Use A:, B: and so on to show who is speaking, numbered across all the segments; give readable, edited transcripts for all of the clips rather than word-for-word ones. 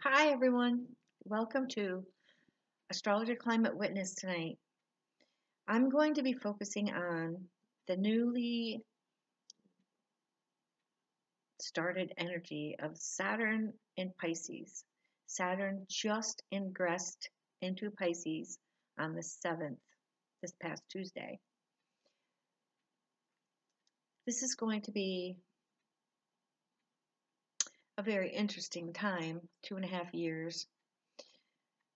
A: Hi, everyone. Welcome to Astrologer Climate Witness tonight. I'm going to be focusing on the newly started energy of Saturn in Pisces. Saturn just ingressed into Pisces on the 7th, this past Tuesday. This is going to be a very interesting time, 2.5 years.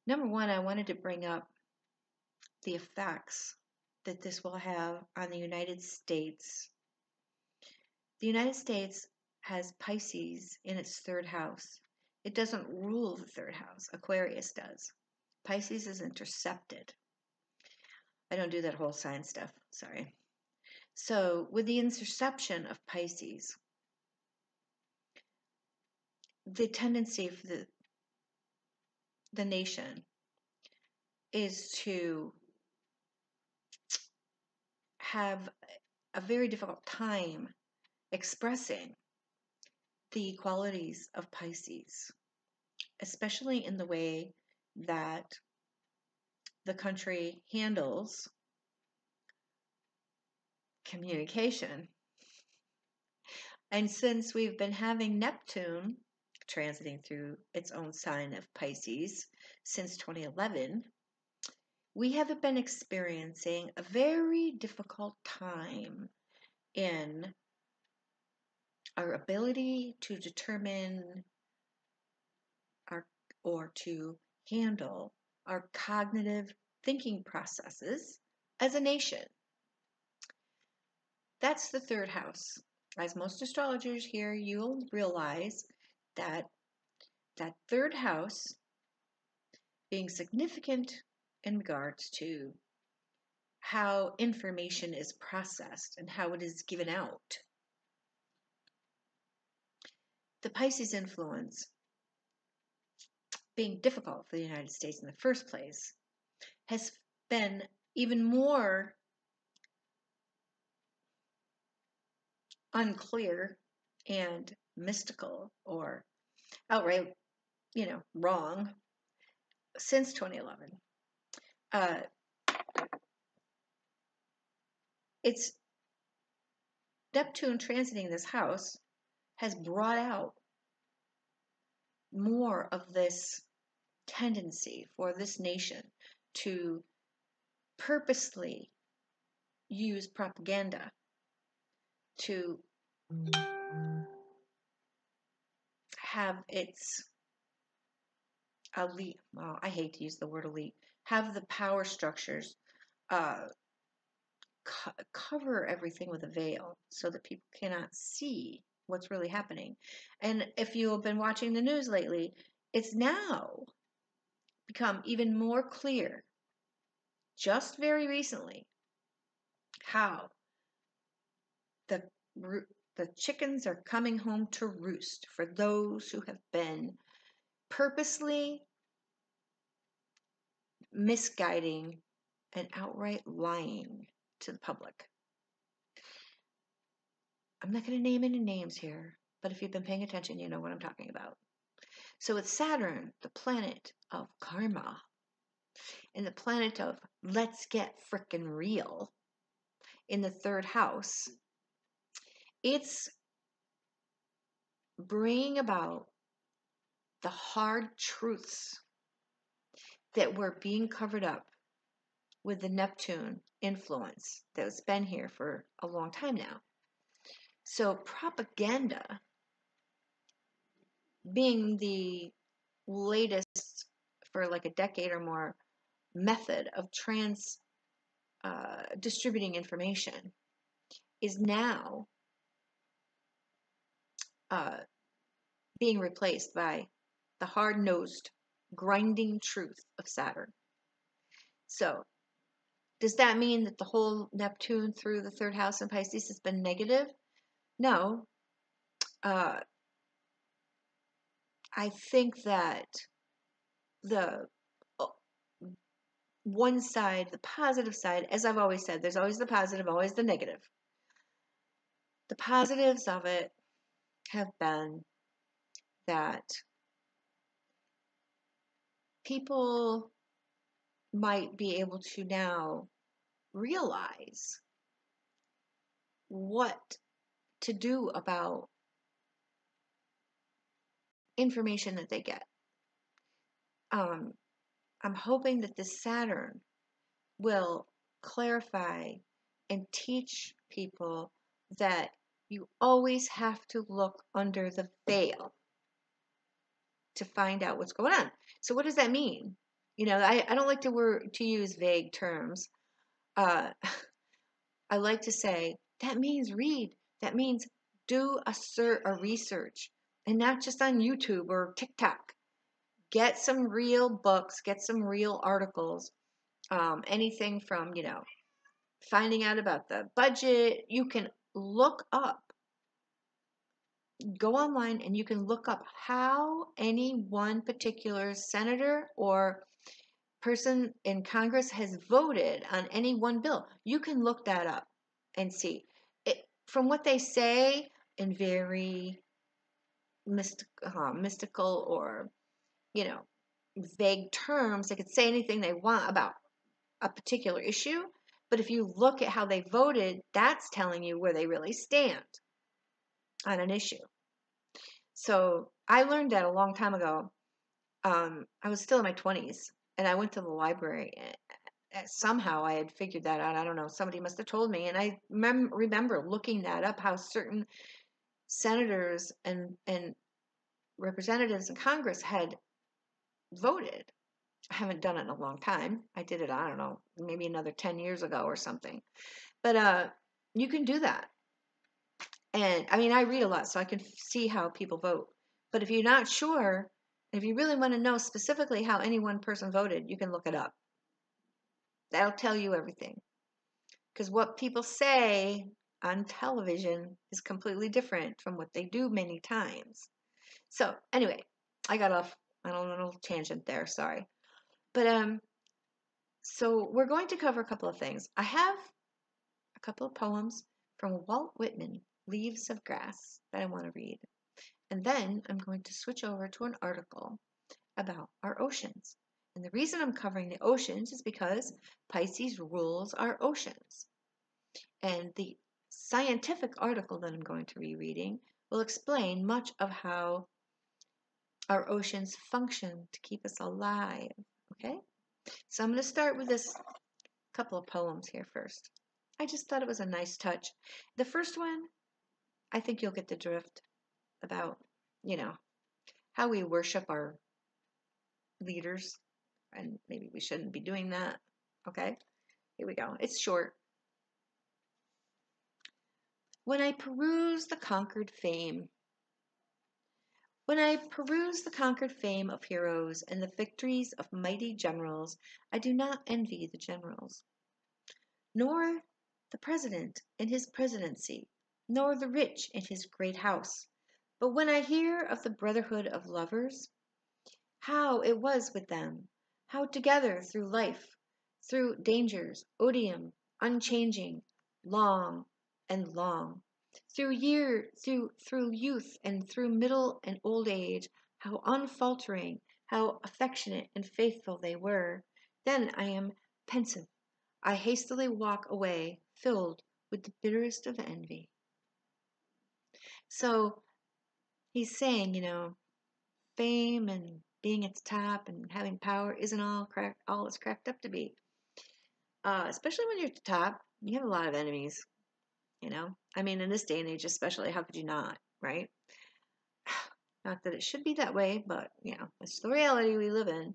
A: Number one, I wanted to bring up the effects that this will have on the United States. The United States has Pisces in its third house. It doesn't rule the third house. Aquarius does. Pisces is intercepted. I don't do that whole sign stuff. Sorry. So with the interception of Pisces, the tendency for the nation is to have a very difficult time expressing the qualities of Pisces, especially in the way that the country handles communication. And since we've been having Neptune transiting through its own sign of Pisces since 2011, we have been experiencing a very difficult time in our ability to determine or to handle our cognitive thinking processes as a nation. That's the third house. As most astrologers here, you'll realize that that third house being significant in regards to how information is processed and how it is given out. The Pisces influence being difficult for the United States in the first place has been even more unclear and mystical or outright, wrong since 2011. It's Neptune transiting this house has brought out more of this tendency for this nation to purposely use propaganda to have its elite, well, I hate to use the word elite, have the power structures cover everything with a veil so that people cannot see what's really happening. And if you have been watching the news lately, it's now become even more clear, just very recently, how the chickens are coming home to roost for those who have been purposely misguiding and outright lying to the public. I'm not going to name any names here, but if you've been paying attention, you know what I'm talking about. So with Saturn, the planet of karma, and the planet of let's get frickin' real in the third house, it's bringing about the hard truths that were being covered up with the Neptune influence that's been here for a long time now. So propaganda being the latest for like a decade or more method of distributing information is now being replaced by the hard-nosed, grinding truth of Saturn. So, does that mean that the whole Neptune through the third house in Pisces has been negative? No. I think that the one side, the positive side, as I've always said, there's always the positive, always the negative. The positives of it have been that people might be able to now realize what to do about information that they get. I'm hoping that this Saturn will clarify and teach people that you always have to look under the veil to find out what's going on. So what does that mean? I don't like to use vague terms. Uh, I like to say that means read. That means do a research, and not just on YouTube or TikTok. Get some real books, get some real articles, anything from, finding out about the budget. You can look up, go online, and you can look up how any one particular senator or person in Congress has voted on any one bill. You can look that up and see. From what they say in very mystical or, vague terms, they could say anything they want about a particular issue. But if you look at how they voted, that's telling you where they really stand on an issue. So I learned that a long time ago. I was still in my 20s, and I went to the library. Somehow I had figured that out. I don't know. Somebody must have told me. And I remember looking that up, how certain senators and representatives in Congress had voted. I haven't done it in a long time. I did it, I don't know, maybe another 10 years ago or something. But you can do that. And I mean, I read a lot, so I can see how people vote. But if you're not sure, if you really want to know specifically how any one person voted, you can look it up. That'll tell you everything. Because what people say on television is completely different from what they do many times. So anyway, I got off on a little tangent there, sorry. But so we're going to cover a couple of things. I have a couple of poems from Walt Whitman, Leaves of Grass, that I want to read. And then I'm going to switch over to an article about our oceans. And the reason I'm covering the oceans is because Pisces rules our oceans. And the scientific article that I'm going to be reading will explain much of how our oceans function to keep us alive. Okay? So I'm going to start with this couple of poems here first. I just thought it was a nice touch. The first one, I think you'll get the drift about, how we worship our leaders, and maybe we shouldn't be doing that. Okay? Here we go. It's short. When I peruse the conquered fame of heroes and the victories of mighty generals, I do not envy the generals, nor the president in his presidency, nor the rich in his great house. But when I hear of the brotherhood of lovers, how it was with them, how together through life, through dangers, odium, unchanging, long and long, through youth and through middle and old age, how unfaltering, how affectionate and faithful they were, then I am pensive. I hastily walk away, filled with the bitterest of envy. So he's saying, fame and being at the top and having power isn't all it's cracked up to be. Especially when you're at the top, you have a lot of enemies. I mean, in this day and age, especially, how could you not, right? Not that it should be that way, but it's the reality we live in.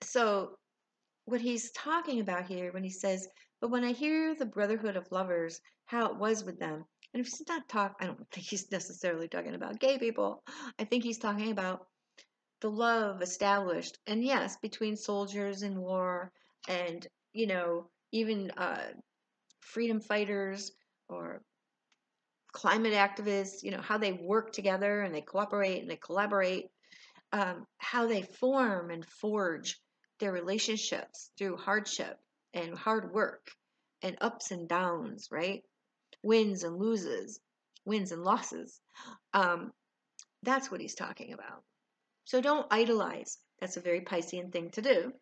A: So what he's talking about here when he says, but when I hear the brotherhood of lovers, how it was with them, and if he's not I don't think he's necessarily talking about gay people. I think he's talking about the love established, and yes, between soldiers in war and, even freedom fighters or climate activists, how they work together and they cooperate and they collaborate, how they form and forge their relationships through hardship and hard work and ups and downs, right? Wins and losses. That's what he's talking about. So don't idolize That's a very Piscean thing to do.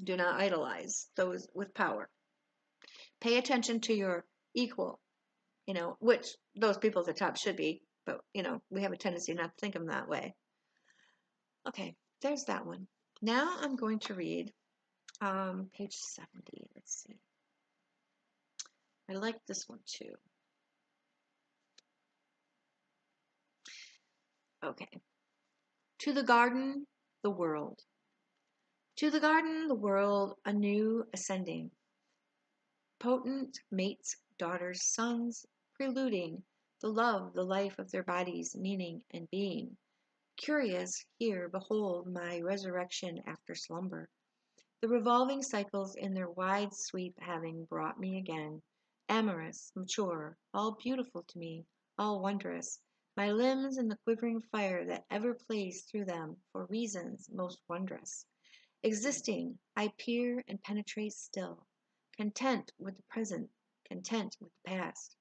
A: Do not idolize those with power. Pay attention to your equal, which those people at the top should be, but, we have a tendency not to think of them that way. Okay, there's that one. Now I'm going to read page 70. Let's see. I like this one too. Okay. To the garden, the world. To the garden, the world, anew ascending. Potent mates, daughters, sons, preluding the love, the life of their bodies, meaning and being. Curious, here, behold my resurrection after slumber. The revolving cycles in their wide sweep having brought me again, amorous, mature, all beautiful to me, all wondrous, my limbs in the quivering fire that ever plays through them for reasons most wondrous. Existing, I peer and penetrate still, content with the present, content with the past.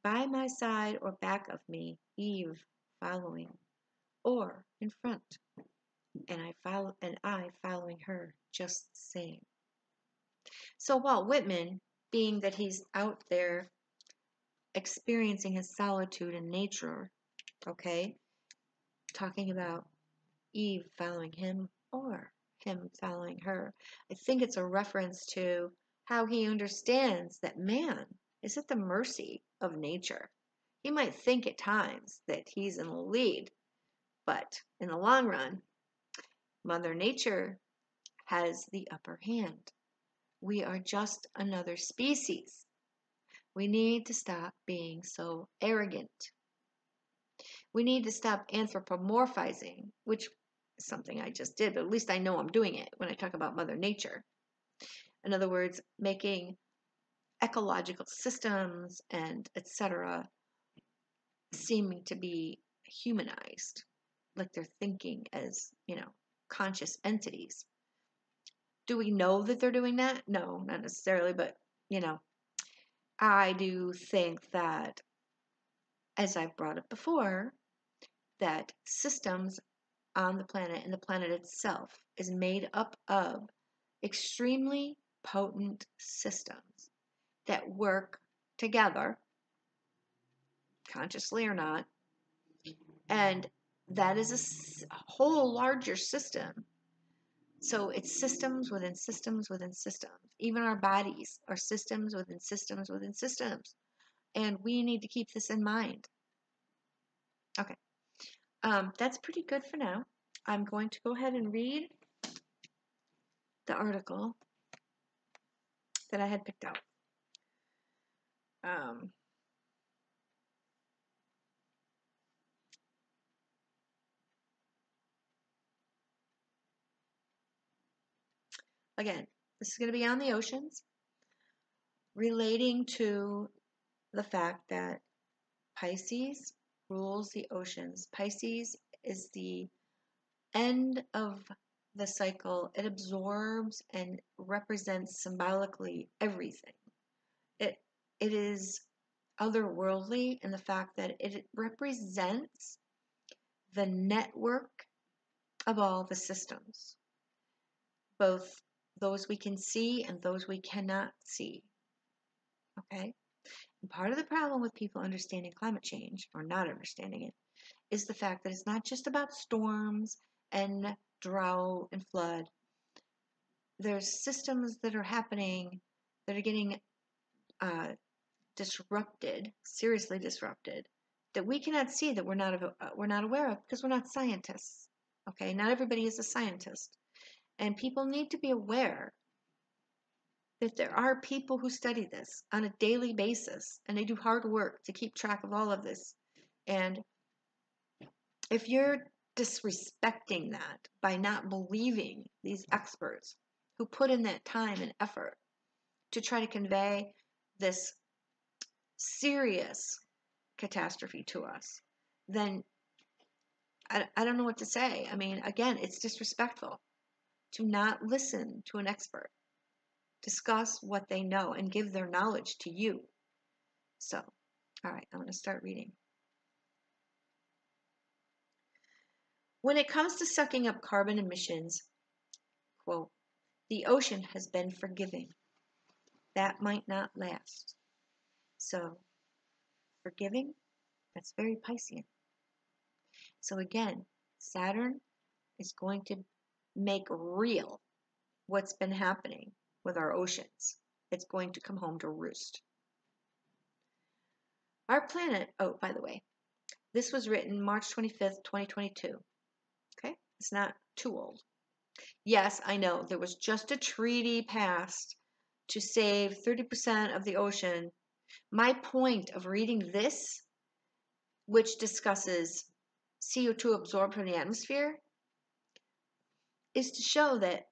A: By my side or back of me, Eve following, or in front, and I following her just the same. So Walt Whitman, being that he's out there experiencing his solitude in nature, okay, talking about Eve following him or him following her, I think it's a reference to how he understands that man is at the mercy of nature. He might think at times that he's in the lead, but in the long run, Mother Nature has the upper hand. We are just another species. We need to stop being so arrogant. We need to stop anthropomorphizing, which is something I just did, but at least I know I'm doing it when I talk about Mother Nature. In other words, making ecological systems and etc. seeming to be humanized, like they're thinking as, conscious entities. Do we know that they're doing that? No, not necessarily, but, I do think that, as I've brought up before, that systems on the planet and the planet itself is made up of extremely potent systems that work together, consciously or not, and that is a whole larger system. So it's systems within systems within systems. Even our bodies are systems within systems within systems. And we need to keep this in mind. Okay. That's pretty good for now. I'm going to go ahead and read the article that I had picked out. Again, this is going to be on the oceans, relating to the fact that Pisces rules the oceans. Pisces is the end of the cycle. It absorbs and represents symbolically everything. It is otherworldly in the fact that it represents the network of all the systems, both those we can see and those we cannot see. Okay? And part of the problem with people understanding climate change, or not understanding it, is the fact that it's not just about storms and drought and flood. There's systems that are happening that are getting disrupted, seriously disrupted, that we cannot see, that we're not aware of because we're not scientists. Okay, not everybody is a scientist, and people need to be aware that there are people who study this on a daily basis, and they do hard work to keep track of all of this. And if you're disrespecting that by not believing these experts who put in that time and effort to try to convey this serious catastrophe to us, then I don't know what to say. I mean, again, it's disrespectful to not listen to an expert, discuss what they know, and give their knowledge to you. So, all right, I'm going to start reading. When it comes to sucking up carbon emissions, quote, the ocean has been forgiving. That might not last. So, forgiving, that's very Piscean. So again, Saturn is going to make real what's been happening with our oceans. It's going to come home to roost. Our planet, oh, by the way, this was written March 25th, 2022. Okay, it's not too old. Yes, I know there was just a treaty passed to save 30% of the ocean. My point of reading this, which discusses CO2 absorbed from the atmosphere, is to show that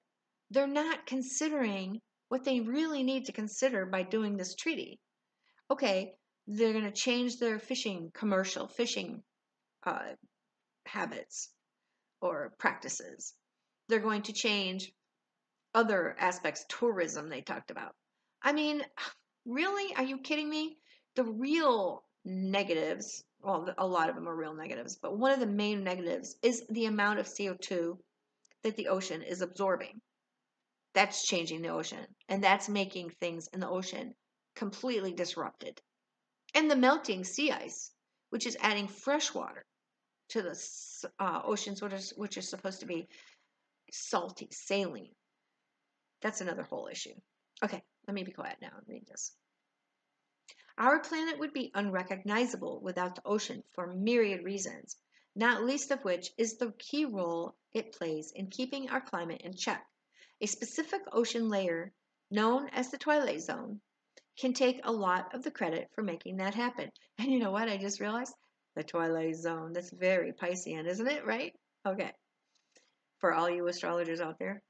A: they're not considering what they really need to consider by doing this treaty. Okay, they're going to change their commercial fishing habits or practices. They're going to change other aspects, tourism they talked about. I mean, really? Are you kidding me? The real negatives, well, a lot of them are real negatives, but one of the main negatives is the amount of CO2 that the ocean is absorbing. That's changing the ocean, and that's making things in the ocean completely disrupted. And the melting sea ice, which is adding fresh water to the oceans, which are supposed to be salty, saline. That's another whole issue. Okay, let me be quiet now and read this. Our planet would be unrecognizable without the ocean for myriad reasons, not least of which is the key role it plays in keeping our climate in check. A specific ocean layer, known as the twilight zone, can take a lot of the credit for making that happen. And you know what? I just realized the twilight zone. That's very Piscean, isn't it? Right? Okay. For all you astrologers out there.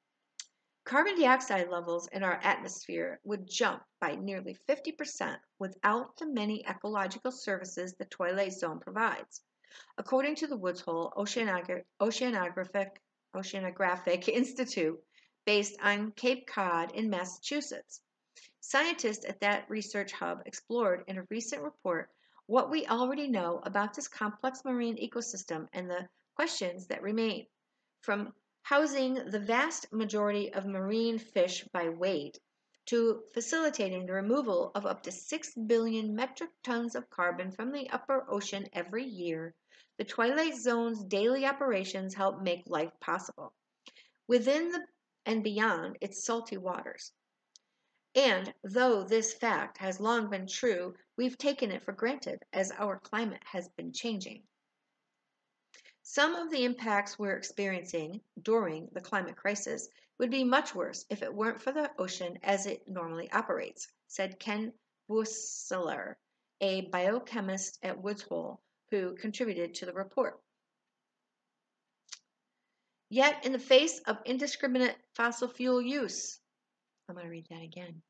A: Carbon dioxide levels in our atmosphere would jump by nearly 50% without the many ecological services the twilight zone provides, according to the Woods Hole Oceanographic Institute based on Cape Cod in Massachusetts. Scientists at that research hub explored in a recent report what we already know about this complex marine ecosystem and the questions that remain, from housing the vast majority of marine fish by weight to facilitating the removal of up to 6 billion metric tons of carbon from the upper ocean every year. The twilight zone's daily operations help make life possible within and beyond its salty waters. And though this fact has long been true, we've taken it for granted as our climate has been changing. Some of the impacts we're experiencing during the climate crisis would be much worse if it weren't for the ocean as it normally operates, said Ken Bussler, a biochemist at Woods Hole who contributed to the report. Yet, in the face of indiscriminate fossil fuel use, I'm going to read that again.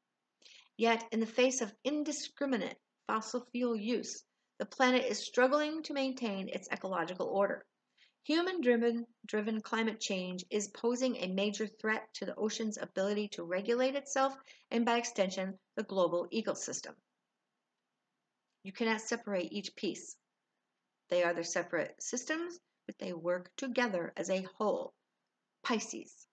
A: Yet, in the face of indiscriminate fossil fuel use, the planet is struggling to maintain its ecological order. Human-driven climate change is posing a major threat to the ocean's ability to regulate itself and, by extension, the global ecosystem. You cannot separate each piece. They are their separate systems, but they work together as a whole. Pisces.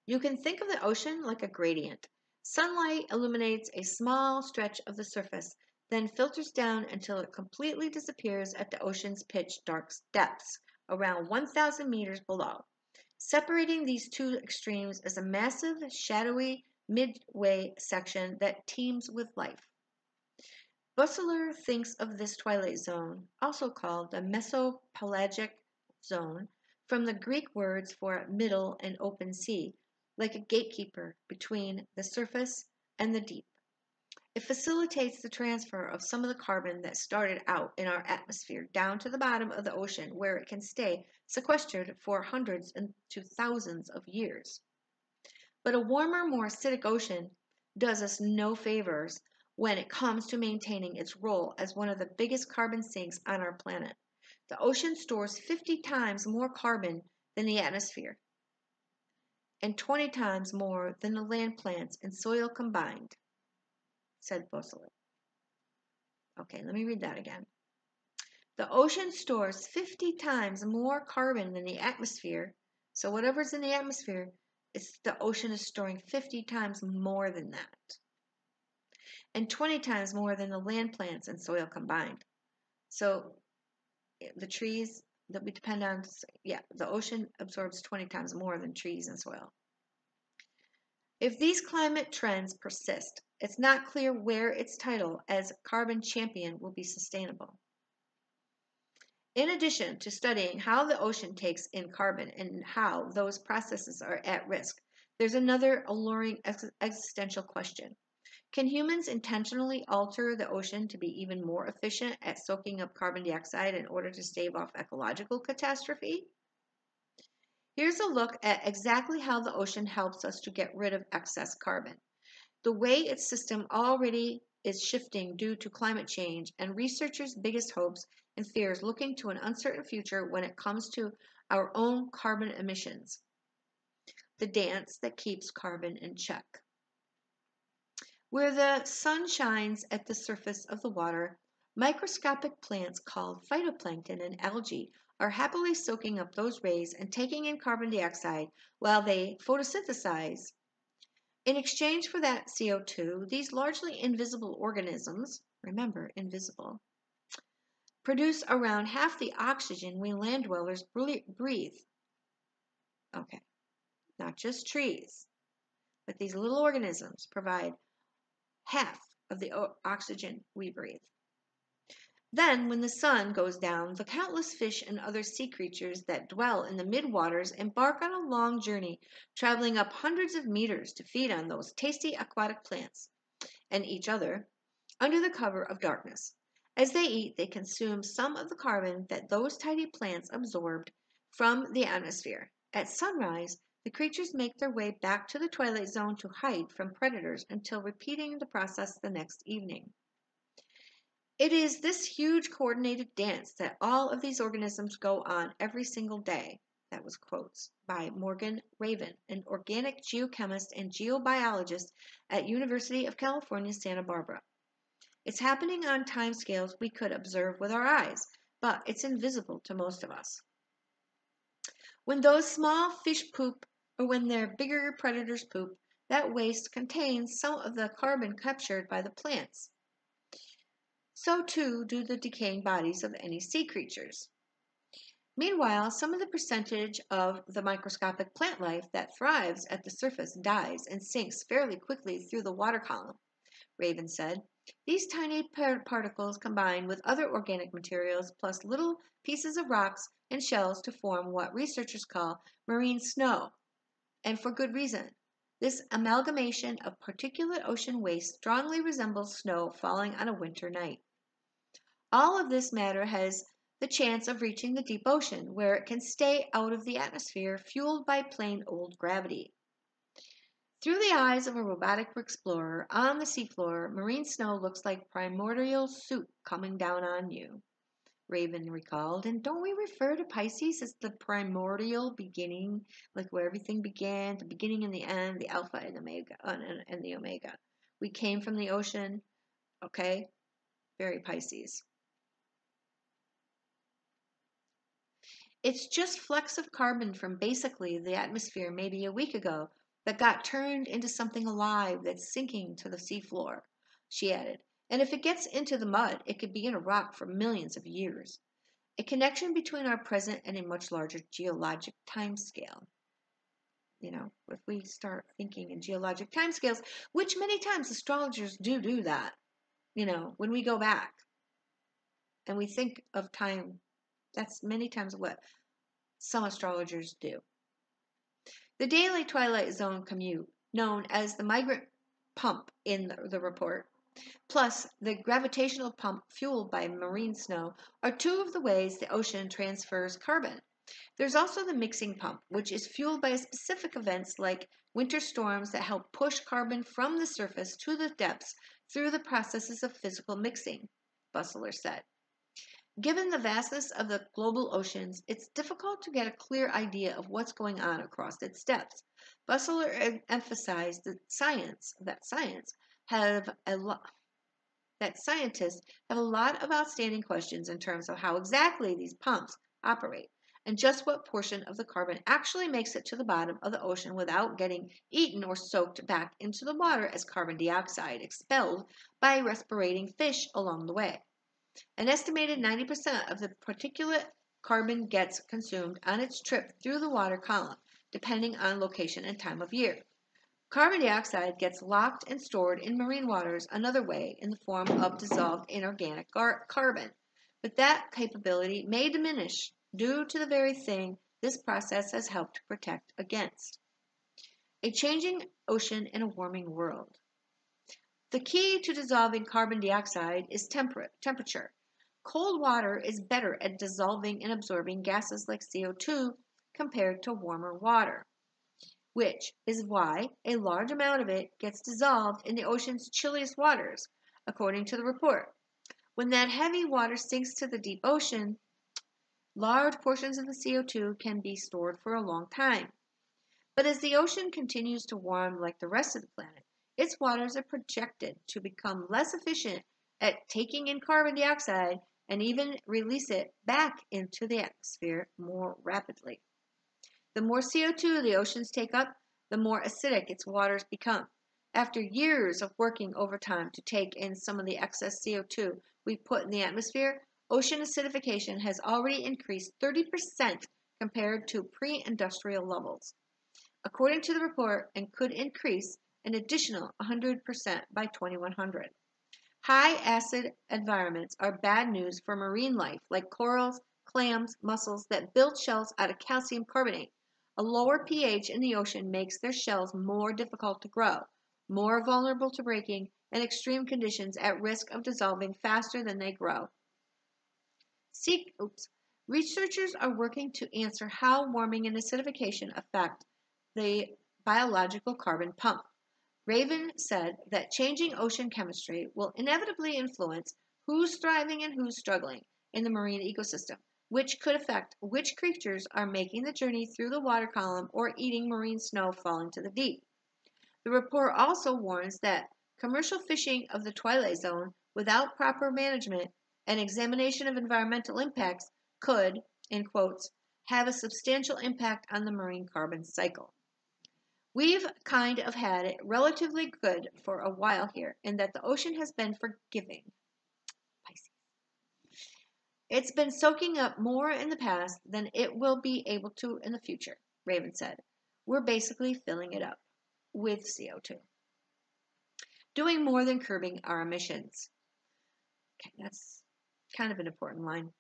A: You can think of the ocean like a gradient. Sunlight illuminates a small stretch of the surface, then filters down until it completely disappears at the ocean's pitch dark depths, around 1,000 meters below. Separating these two extremes is a massive, shadowy, midway section that teems with life. Bussler thinks of this twilight zone, also called the mesopelagic zone, from the Greek words for middle and open sea, like a gatekeeper between the surface and the deep. It facilitates the transfer of some of the carbon that started out in our atmosphere down to the bottom of the ocean, where it can stay sequestered for hundreds to thousands of years. But a warmer, more acidic ocean does us no favors when it comes to maintaining its role as one of the biggest carbon sinks on our planet. The ocean stores 50 times more carbon than the atmosphere, and 20 times more than the land plants and soil combined, said Bossler. Okay, let me read that again. The ocean stores 50 times more carbon than the atmosphere. So whatever's in the atmosphere, the ocean is storing 50 times more than that. And 20 times more than the land plants and soil combined. So the trees that we depend on, the ocean absorbs 20 times more than trees and soil. If these climate trends persist, it's not clear where its title as carbon champion will be sustainable. In addition to studying how the ocean takes in carbon and how those processes are at risk, there's another alluring existential question. Can humans intentionally alter the ocean to be even more efficient at soaking up carbon dioxide in order to stave off ecological catastrophe? Here's a look at exactly how the ocean helps us to get rid of excess carbon. The way its system already is shifting due to climate change and researchers' biggest hopes and fears looking to an uncertain future when it comes to our own carbon emissions. The dance that keeps carbon in check. Where the sun shines at the surface of the water, microscopic plants called phytoplankton and algae are happily soaking up those rays and taking in carbon dioxide while they photosynthesize. In exchange for that CO2, these largely invisible organisms, remember, invisible, produce around half the oxygen we land dwellers breathe. Okay, not just trees, but these little organisms provide half of the oxygen we breathe. Then, when the sun goes down, the countless fish and other sea creatures that dwell in the midwaters embark on a long journey, traveling up hundreds of meters to feed on those tasty aquatic plants and each other under the cover of darkness. As they eat, they consume some of the carbon that those tiny plants absorbed from the atmosphere. At sunrise, the creatures make their way back to the twilight zone to hide from predators until repeating the process the next evening. It is this huge coordinated dance that all of these organisms go on every single day. That was quotes by Morgan Raven, an organic geochemist and geobiologist at University of California, Santa Barbara. It's happening on timescales we could observe with our eyes, but it's invisible to most of us. When those small fish poop, or when their bigger predators poop, that waste contains some of the carbon captured by the plants. So too do the decaying bodies of any sea creatures. Meanwhile, some of the percentage of the microscopic plant life that thrives at the surface dies and sinks fairly quickly through the water column, Raven said. These tiny particles combine with other organic materials plus little pieces of rocks and shells to form what researchers call marine snow, and for good reason. This amalgamation of particulate ocean waste strongly resembles snow falling on a winter night. All of this matter has the chance of reaching the deep ocean, where it can stay out of the atmosphere, fueled by plain old gravity. Through the eyes of a robotic explorer on the seafloor, marine snow looks like primordial soup coming down on you, Raven recalled. And don't we refer to Pisces as the primordial beginning, like where everything began, the beginning and the end, the alpha and omega, and the omega. We came from the ocean, okay? Very Pisces. It's just flecks of carbon from basically the atmosphere maybe a week ago that got turned into something alive that's sinking to the seafloor, she added. And if it gets into the mud, it could be in a rock for millions of years. A connection between our present and a much larger geologic timescale. You know, if we start thinking in geologic timescales, which many times astrologers do that, you know, when we go back and we think of time, that's many times what some astrologers do. The daily twilight zone commute, known as the migrant pump in the report, plus the gravitational pump fueled by marine snow, are two of the ways the ocean transfers carbon. There's also the mixing pump, which is fueled by specific events like winter storms that help push carbon from the surface to the depths through the processes of physical mixing, Bustler said. Given the vastness of the global oceans, it's difficult to get a clear idea of what's going on across its depths. Bustler emphasized that science have a lot. that scientists have a lot of outstanding questions in terms of how exactly these pumps operate and just what portion of the carbon actually makes it to the bottom of the ocean without getting eaten or soaked back into the water as carbon dioxide expelled by respirating fish along the way. An estimated 90% of the particulate carbon gets consumed on its trip through the water column, depending on location and time of year. Carbon dioxide gets locked and stored in marine waters another way in the form of dissolved inorganic carbon, but that capability may diminish due to the very thing this process has helped protect against: a changing ocean in a warming world. The key to dissolving carbon dioxide is temperature. Cold water is better at dissolving and absorbing gases like CO2 compared to warmer water, which is why a large amount of it gets dissolved in the ocean's chilliest waters, according to the report. When that heavy water sinks to the deep ocean, large portions of the CO2 can be stored for a long time. But as the ocean continues to warm like the rest of the planet, its waters are projected to become less efficient at taking in carbon dioxide and even release it back into the atmosphere more rapidly. The more CO2 the oceans take up, the more acidic its waters become. After years of working overtime to take in some of the excess CO2 we put in the atmosphere, ocean acidification has already increased 30% compared to pre-industrial levels, according to the report, and could increase an additional 100% by 2100. High acid environments are bad news for marine life like corals, clams, mussels that build shells out of calcium carbonate. A lower pH in the ocean makes their shells more difficult to grow, more vulnerable to breaking, and extreme conditions at risk of dissolving faster than they grow. Researchers are working to answer how warming and acidification affect the biological carbon pump. Raven said that changing ocean chemistry will inevitably influence who's thriving and who's struggling in the marine ecosystem, which could affect which creatures are making the journey through the water column or eating marine snow falling to the deep. The report also warns that commercial fishing of the twilight zone without proper management and examination of environmental impacts could, in quotes, have a substantial impact on the marine carbon cycle. We've kind of had it relatively good for a while here in that the ocean has been forgiving. Pisces. It's been soaking up more in the past than it will be able to in the future, Raven said. We're basically filling it up with CO2, doing more than curbing our emissions. Okay, that's kind of an important line.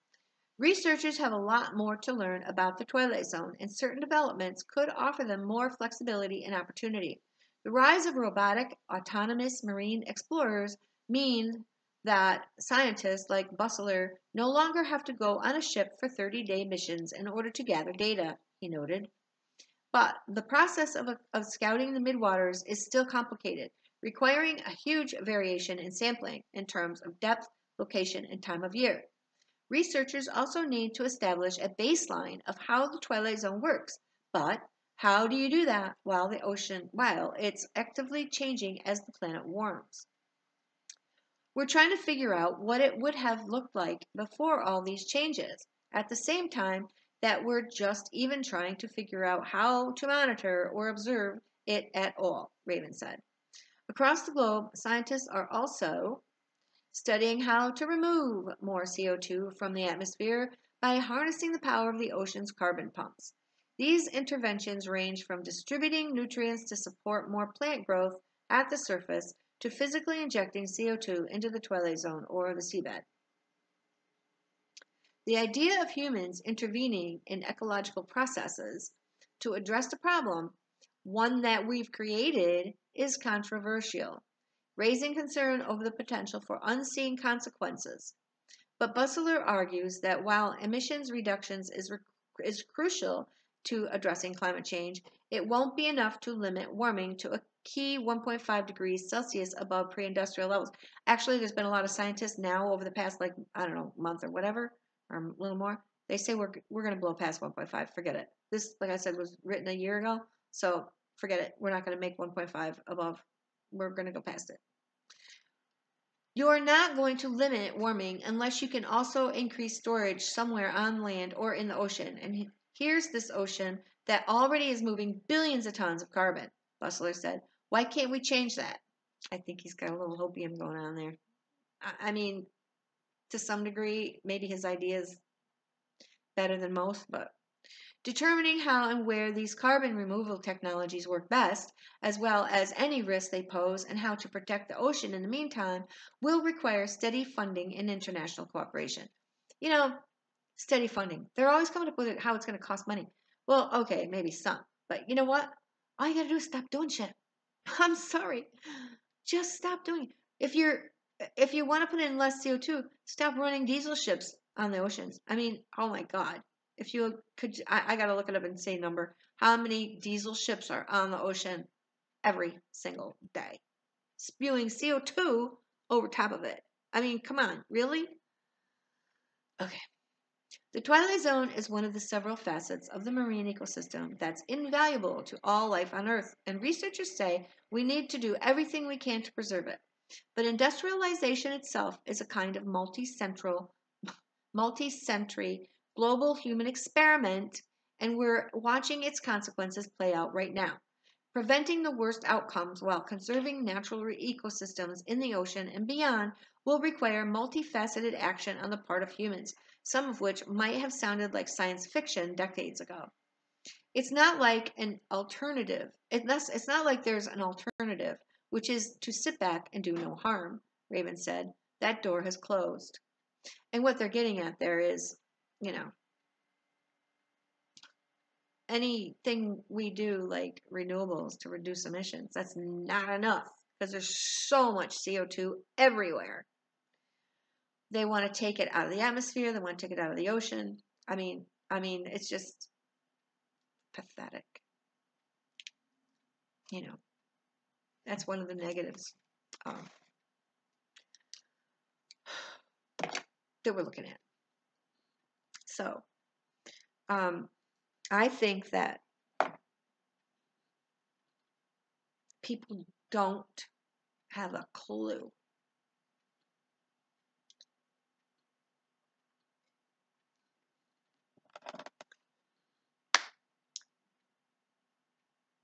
A: Researchers have a lot more to learn about the twilight zone, and certain developments could offer them more flexibility and opportunity. The rise of robotic, autonomous marine explorers means that scientists like Bustler no longer have to go on a ship for 30-day missions in order to gather data, he noted. But the process of scouting the midwaters is still complicated, requiring a huge variation in sampling in terms of depth, location, and time of year. Researchers also need to establish a baseline of how the twilight zone works, but how do you do that while it's actively changing as the planet warms? We're trying to figure out what it would have looked like before all these changes, at the same time that we're just even trying to figure out how to monitor or observe it at all, Raven said. Across the globe, scientists are also studying how to remove more CO2 from the atmosphere by harnessing the power of the ocean's carbon pumps. These interventions range from distributing nutrients to support more plant growth at the surface to physically injecting CO2 into the twilight zone or the seabed. The idea of humans intervening in ecological processes to address the problem, one that we've created, is controversial, raising concern over the potential for unseen consequences. But Bustler argues that while emissions reductions is crucial to addressing climate change, it won't be enough to limit warming to a key 1.5 degrees Celsius above pre-industrial levels. Actually, there's been a lot of scientists now over the past, month or whatever, or a little more. They say we're going to blow past 1.5. Forget it. This, like I said, was written a year ago, so forget it. We're not going to make 1.5 above. We're going to go past it. You're not going to limit warming unless you can also increase storage somewhere on land or in the ocean. And here's this ocean that already is moving billions of tons of carbon, Bustler said. Why can't we change that? I think he's got a little hopium going on there. I mean, to some degree, maybe his idea is better than most, but determining how and where these carbon removal technologies work best, as well as any risks they pose and how to protect the ocean in the meantime, will require steady funding and international cooperation. You know, steady funding. They're always coming up with it, how it's going to cost money. Well, okay, maybe some. But you know what? All you got to do is stop doing shit. I'm sorry. Just stop doing it. If you want to put in less CO2, stop running diesel ships on the oceans. I mean, oh my God. If you could, I got to look it up and say number. How many diesel ships are on the ocean every single day, spewing CO2 over top of it? I mean, come on, really? Okay. The twilight zone is one of the several facets of the marine ecosystem that's invaluable to all life on Earth, and researchers say we need to do everything we can to preserve it. But industrialization itself is a kind of multi-century global human experiment, and we're watching its consequences play out right now. Preventing the worst outcomes while conserving natural ecosystems in the ocean and beyond will require multifaceted action on the part of humans, some of which might have sounded like science fiction decades ago. It's not like an alternative. It's not like there's an alternative, which is to sit back and do no harm, Raven said. That door has closed. And what they're getting at there is, you know, anything we do like renewables to reduce emissions, that's not enough because there's so much CO2 everywhere. They want to take it out of the atmosphere. They want to take it out of the ocean. I mean, it's just pathetic. You know, that's one of the negatives that we're looking at. So, I think that people don't have a clue.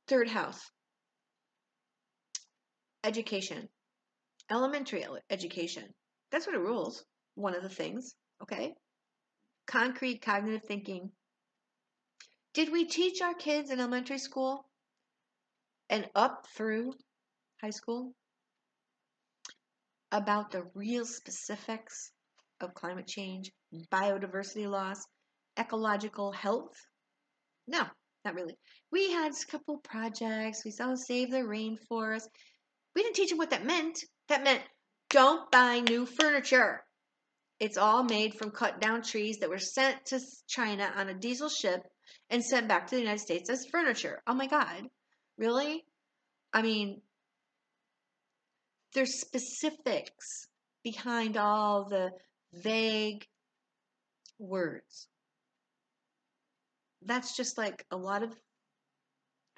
A: Third house, education, elementary education. That's what it rules. One of the things, okay? Concrete cognitive thinking. Did we teach our kids in elementary school and up through high school about the real specifics of climate change, biodiversity loss, ecological health? No, not really. We had a couple projects. We saw save the rainforest. We didn't teach them what that meant. That meant don't buy new furniture. It's all made from cut down trees that were sent to China on a diesel ship and sent back to the United States as furniture. Oh my God. Really? I mean, there's specifics behind all the vague words. That's just like a lot of,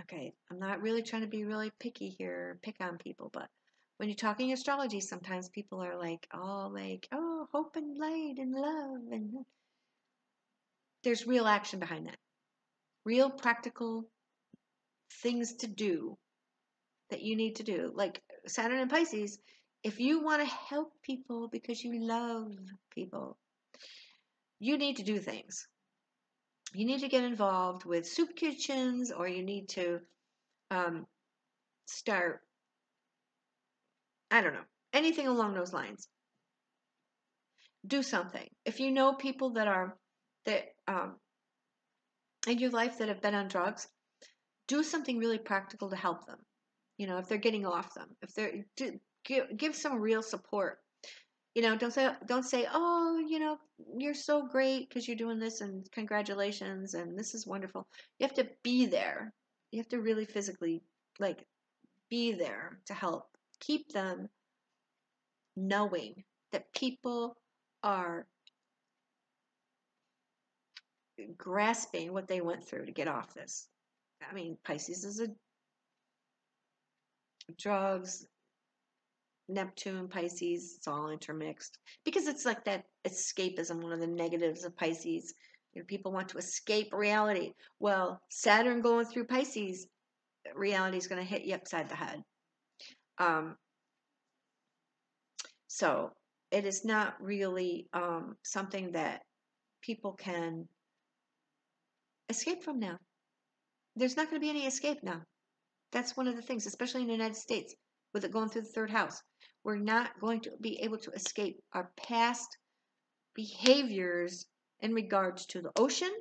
A: okay, I'm not really trying to be really picky here, pick on people, but when you're talking astrology, sometimes people are like, oh, hope and light and love. And there's real action behind that. Real practical things to do that you need to do. Like Saturn and Pisces, if you want to help people because you love people, you need to do things. You need to get involved with soup kitchens, or you need to start, I don't know, anything along those lines. Do something. If you know people that in your life that have been on drugs, do something really practical to help them. You know, if they're getting off them, if they're give some real support. You know, don't say, oh, you know, you're so great because you're doing this and congratulations and this is wonderful. You have to be there. You have to really physically like be there to help keep them knowing that people are grasping what they went through to get off this. I mean, Pisces is a drugs, Neptune, Pisces, it's all intermixed because it's like that escapism, one of the negatives of Pisces. You know, people want to escape reality. Well, Saturn going through Pisces, reality is going to hit you upside the head. Um, so it is not really something that people can escape from now. There's not going to be any escape now. That's one of the things, especially in the United States, with it going through the third house. We're not going to be able to escape our past behaviors in regards to the ocean,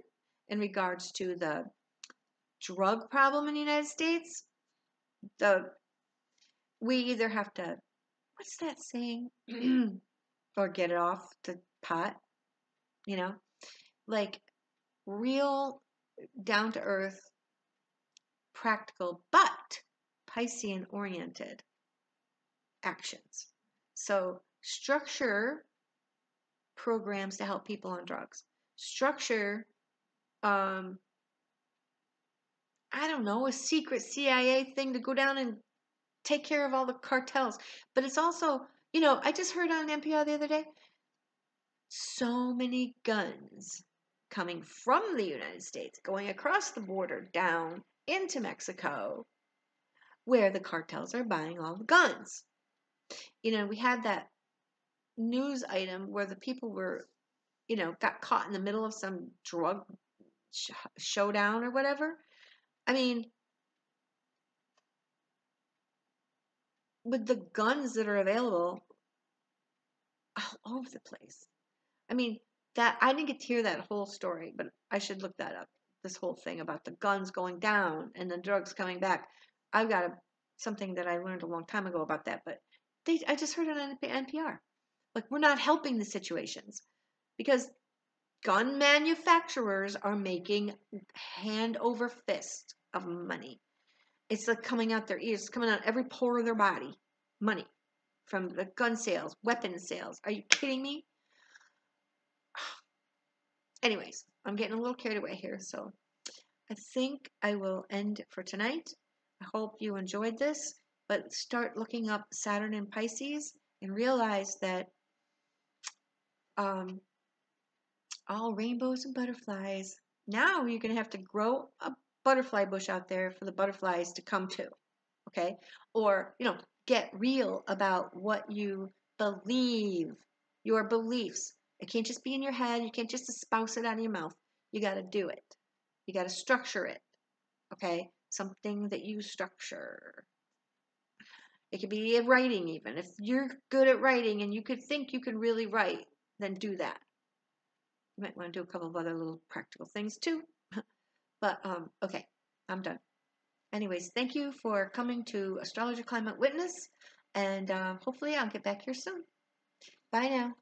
A: in regards to the drug problem in the United States. We either have to, what's that saying? Or get it off the pot, you know? Like real down to earth, practical, but Piscean oriented actions. So structure programs to help people on drugs. Structure, I don't know, a secret CIA thing to go down and take care of all the cartels. But it's also, you know, I just heard on NPR the other day, so many guns coming from the United States, going across the border down into Mexico, where the cartels are buying all the guns. You know, we had that news item where the people were, you know, got caught in the middle of some drug showdown or whatever. I mean, with the guns that are available all over the place. I mean, that I didn't get to hear that whole story, but I should look that up. This whole thing about the guns going down and the drugs coming back. I've got something that I learned a long time ago about that, but I just heard it on NPR. Like, we're not helping the situations because gun manufacturers are making hand over fist of money. It's like coming out their ears, it's coming out every pore of their body. Money from the gun sales, weapon sales. Are you kidding me? Anyways, I'm getting a little carried away here, so I think I will end it for tonight. I hope you enjoyed this, but start looking up Saturn and Pisces and realize that all rainbows and butterflies. Now you're going to have to grow a butterfly bush out there for the butterflies to come to, okay? Or, you know, get real about what you believe, your beliefs. It can't just be in your head. You can't just espouse it out of your mouth. You got to do it. You got to structure it, okay? Something that you structure. It could be writing even. If you're good at writing and you could think you can really write, then do that. You might want to do a couple of other little practical things too. But, okay, I'm done. Anyways, thank you for coming to Astrologer Climate Witness, and hopefully I'll get back here soon. Bye now.